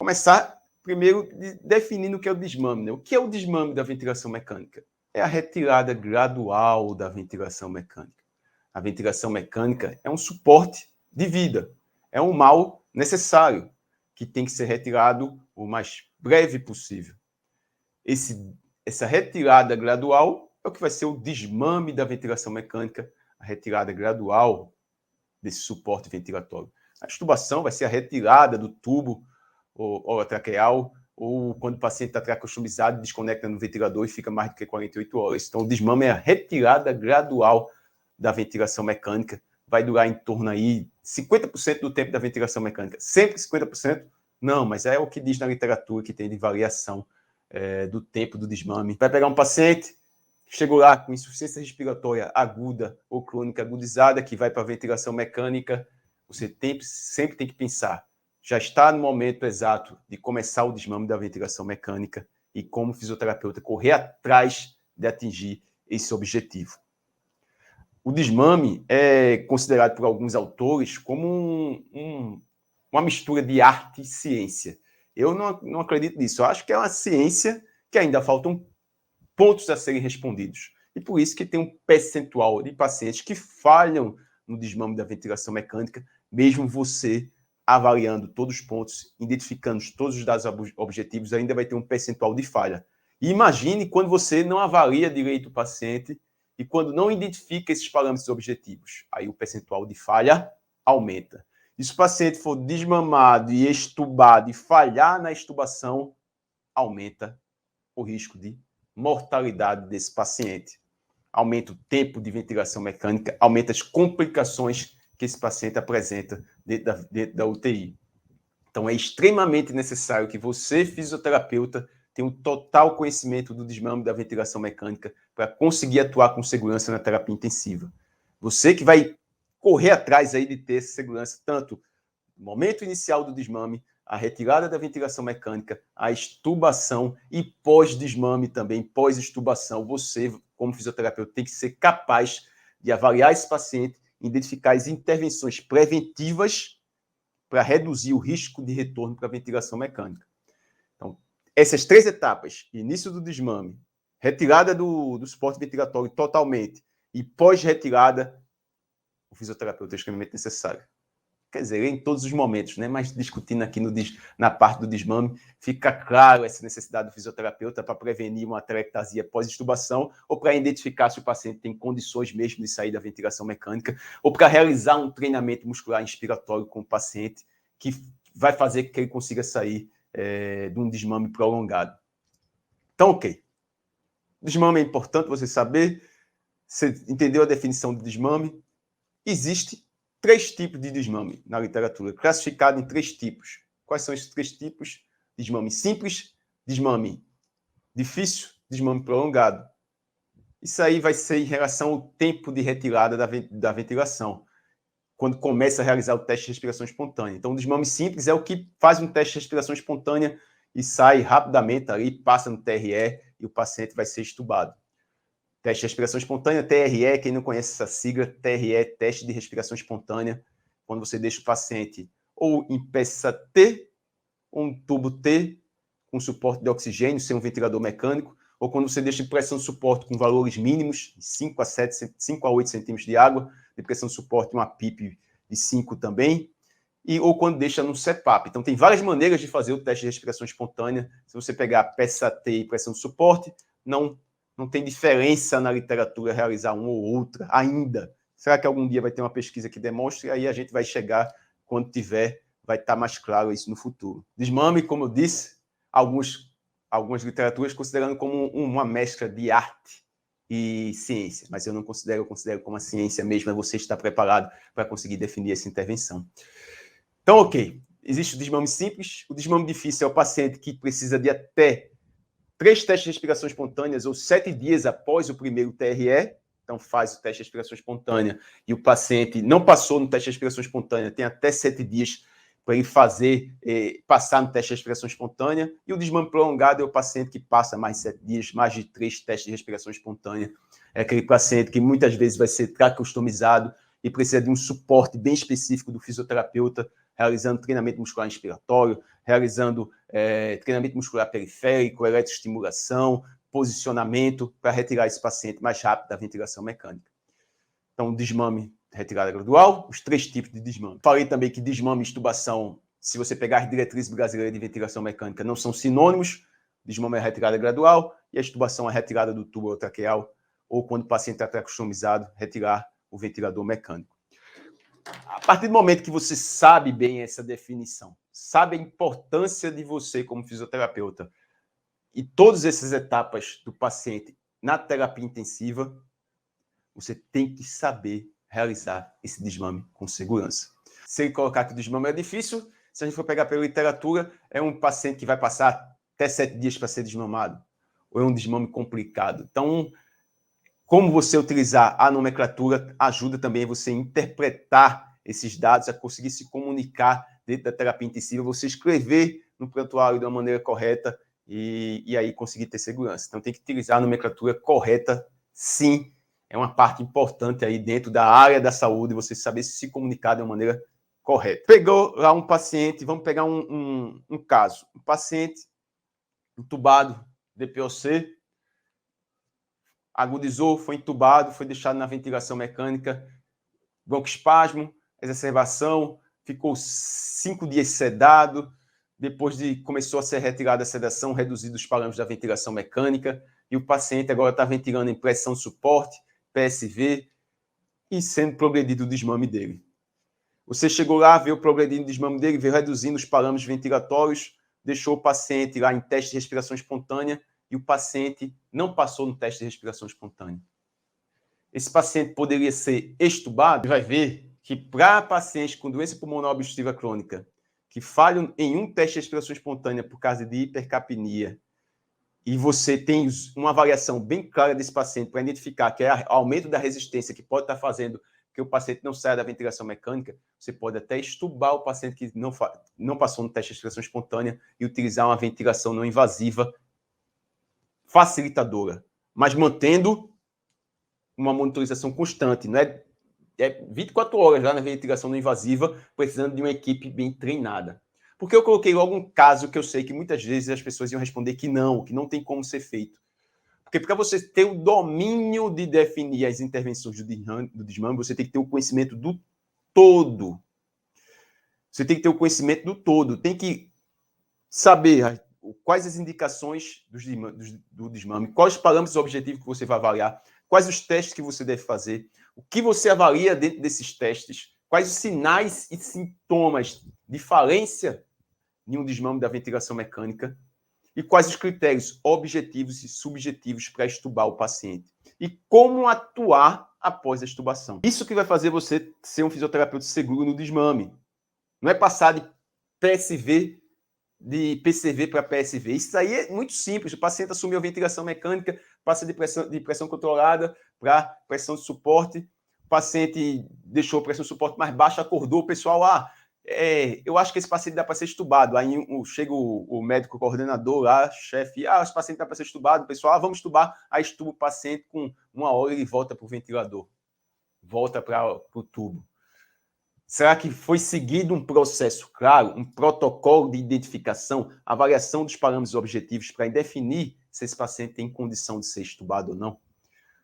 Começar primeiro definindo o que é o desmame, né? O que é o desmame da ventilação mecânica? É a retirada gradual da ventilação mecânica. A ventilação mecânica é um suporte de vida, é um mal necessário que tem que ser retirado o mais breve possível. Essa retirada gradual é o que vai ser o desmame da ventilação mecânica, a retirada gradual desse suporte ventilatório. A extubação vai ser a retirada do tubo orotraqueal, ou quando o paciente está traqueostomizado, desconecta no ventilador e fica mais do que 48 horas. Então, o desmame é a retirada gradual da ventilação mecânica, vai durar em torno aí 50% do tempo da ventilação mecânica. Sempre 50%? Não, mas é o que diz na literatura que tem de variação do tempo do desmame. Vai pegar um paciente, chegou lá com insuficiência respiratória aguda ou crônica agudizada, que vai para a ventilação mecânica, você sempre tem que pensar, já está no momento exato de começar o desmame da ventilação mecânica e como fisioterapeuta correr atrás de atingir esse objetivo. O desmame é considerado por alguns autores como uma mistura de arte e ciência. Eu não acredito nisso. Eu acho que é uma ciência que ainda faltam pontos a serem respondidos. E por isso que tem um percentual de pacientes que falham no desmame da ventilação mecânica, mesmo você avaliando todos os pontos, identificando todos os dados objetivos, ainda vai ter um percentual de falha. E imagine quando você não avalia direito o paciente e quando não identifica esses parâmetros objetivos. Aí o percentual de falha aumenta. E se o paciente for desmamado e extubado e falhar na extubação, aumenta o risco de mortalidade desse paciente. Aumenta o tempo de ventilação mecânica, aumenta as complicações que esse paciente apresenta dentro da UTI. Então, é extremamente necessário que você, fisioterapeuta, tenha um total conhecimento do desmame da ventilação mecânica para conseguir atuar com segurança na terapia intensiva. Você que vai correr atrás aí de ter essa segurança, tanto no momento inicial do desmame, a retirada da ventilação mecânica, a extubação e pós-desmame também, pós-extubação. Você, como fisioterapeuta, tem que ser capaz de avaliar esse paciente, identificar as intervenções preventivas para reduzir o risco de retorno para a ventilação mecânica. Então, essas 3 etapas, início do desmame, retirada do suporte ventilatório totalmente e pós-retirada, o fisioterapeuta é extremamente necessário. Quer dizer, em todos os momentos, né? Mas discutindo aqui na parte do desmame, fica claro essa necessidade do fisioterapeuta para prevenir uma atelectasia pós-extubação ou para identificar se o paciente tem condições mesmo de sair da ventilação mecânica ou para realizar um treinamento muscular inspiratório com o paciente que vai fazer que ele consiga sair de um desmame prolongado. Então, ok. Desmame é importante você saber. Você entendeu a definição de desmame? Existe 3 tipos de desmame na literatura, classificado em 3 tipos. Quais são esses 3 tipos? Desmame simples, desmame difícil, desmame prolongado. Isso aí vai ser em relação ao tempo de retirada da ventilação, quando começa a realizar o teste de respiração espontânea. Então, o desmame simples é o que faz um teste de respiração espontânea e sai rapidamente ali, passa no TRE e o paciente vai ser extubado. Teste de respiração espontânea, TRE, quem não conhece essa sigla, TRE, teste de respiração espontânea, quando você deixa o paciente ou em peça T, ou um tubo T, com suporte de oxigênio, sem um ventilador mecânico, ou quando você deixa em pressão de suporte com valores mínimos, 5 a 8 centímetros de água, de pressão de suporte, uma PIP de 5 também, ou quando deixa no CPAP. Então, tem várias maneiras de fazer o teste de respiração espontânea. Se você pegar peça T e pressão de suporte, não tem diferença na literatura realizar uma ou outra ainda. Será que algum dia vai ter uma pesquisa que demonstre? Aí a gente vai chegar, quando tiver, vai estar mais claro isso no futuro. Desmame, como eu disse, algumas literaturas considerando como uma mescla de arte e ciência, mas eu não considero, eu considero como a ciência mesmo, é você estar preparado para conseguir definir essa intervenção. Então, ok, existe o desmame simples, o desmame difícil é o paciente que precisa de até 3 testes de respiração espontânea ou 7 dias após o primeiro TRE, então faz o teste de respiração espontânea e o paciente não passou no teste de respiração espontânea, tem até 7 dias para ele passar no teste de respiração espontânea, e o desmame prolongado é o paciente que passa mais 7 dias, mais de 3 testes de respiração espontânea, é aquele paciente que muitas vezes vai ser traqueostomizado e precisa de um suporte bem específico do fisioterapeuta realizando treinamento muscular inspiratório, realizando treinamento muscular periférico, eletroestimulação, posicionamento, para retirar esse paciente mais rápido da ventilação mecânica. Então, desmame, retirada gradual, os 3 tipos de desmame. Falei também que desmame e extubação, se você pegar as diretrizes brasileiras de ventilação mecânica, não são sinônimos. Desmame é a retirada gradual e a extubação é a retirada do tubo traqueal, ou quando o paciente está customizado, retirar o ventilador mecânico. A partir do momento que você sabe bem essa definição, sabe a importância de você como fisioterapeuta e todas essas etapas do paciente na terapia intensiva, você tem que saber realizar esse desmame com segurança. Se ele colocar que o desmame é difícil, se a gente for pegar pela literatura, é um paciente que vai passar até 7 dias para ser desmamado, ou é um desmame complicado. Então, como você utilizar a nomenclatura ajuda também você a interpretar esses dados, a conseguir se comunicar dentro da terapia intensiva, você escrever no prontuário de uma maneira correta e aí conseguir ter segurança. Então, tem que utilizar a nomenclatura correta, sim, é uma parte importante aí dentro da área da saúde, você saber se comunicar de uma maneira correta. Pegou lá um paciente, vamos pegar um caso, um paciente entubado, DPOC, agudizou, foi entubado, foi deixado na ventilação mecânica, broncoespasmo, exacerbação, ficou 5 dias sedado, depois começou a ser retirada a sedação, reduzido os parâmetros da ventilação mecânica, e o paciente agora está ventilando em pressão de suporte, PSV, e sendo progredido o desmame dele. Você chegou lá, viu o progredindo o desmame dele, veio reduzindo os parâmetros ventilatórios, deixou o paciente lá em teste de respiração espontânea, e o paciente não passou no teste de respiração espontânea. Esse paciente poderia ser extubado. Vai ver que para pacientes com doença pulmonar obstrutiva crônica que falham em um teste de respiração espontânea por causa de hipercapnia, e você tem uma avaliação bem clara desse paciente para identificar que é aumento da resistência que pode estar fazendo que o paciente não saia da ventilação mecânica, você pode até extubar o paciente que não passou no teste de respiração espontânea e utilizar uma ventilação não invasiva facilitadora, mas mantendo uma monitorização constante, não é 24 horas lá na ventilação não invasiva, precisando de uma equipe bem treinada. Porque eu coloquei logo um caso que eu sei que muitas vezes as pessoas iam responder que não tem como ser feito. Porque para você ter o domínio de definir as intervenções do desmame, você tem que ter o conhecimento do todo. Você tem que ter o conhecimento do todo. Tem que saber quais as indicações do desmame, quais os parâmetros objetivos que você vai avaliar, quais os testes que você deve fazer, o que você avalia dentro desses testes, quais os sinais e sintomas de falência em um desmame da ventilação mecânica e quais os critérios objetivos e subjetivos para extubar o paciente e como atuar após a extubação. Isso que vai fazer você ser um fisioterapeuta seguro no desmame. Não é passar de PCV para PSV. Isso aí é muito simples. O paciente assumiu a ventilação mecânica, passa de pressão controlada para pressão de suporte. O paciente deixou a pressão de suporte mais baixa, acordou. O pessoal, eu acho que esse paciente dá para ser extubado. Aí chega o médico coordenador lá, chefe, esse paciente dá para ser extubado. O pessoal, vamos extubar. Aí extuba o paciente, com 1 hora ele volta para o ventilador. Volta para o tubo. Será que foi seguido um processo claro, um protocolo de identificação, avaliação dos parâmetros objetivos para definir se esse paciente tem condição de ser extubado ou não?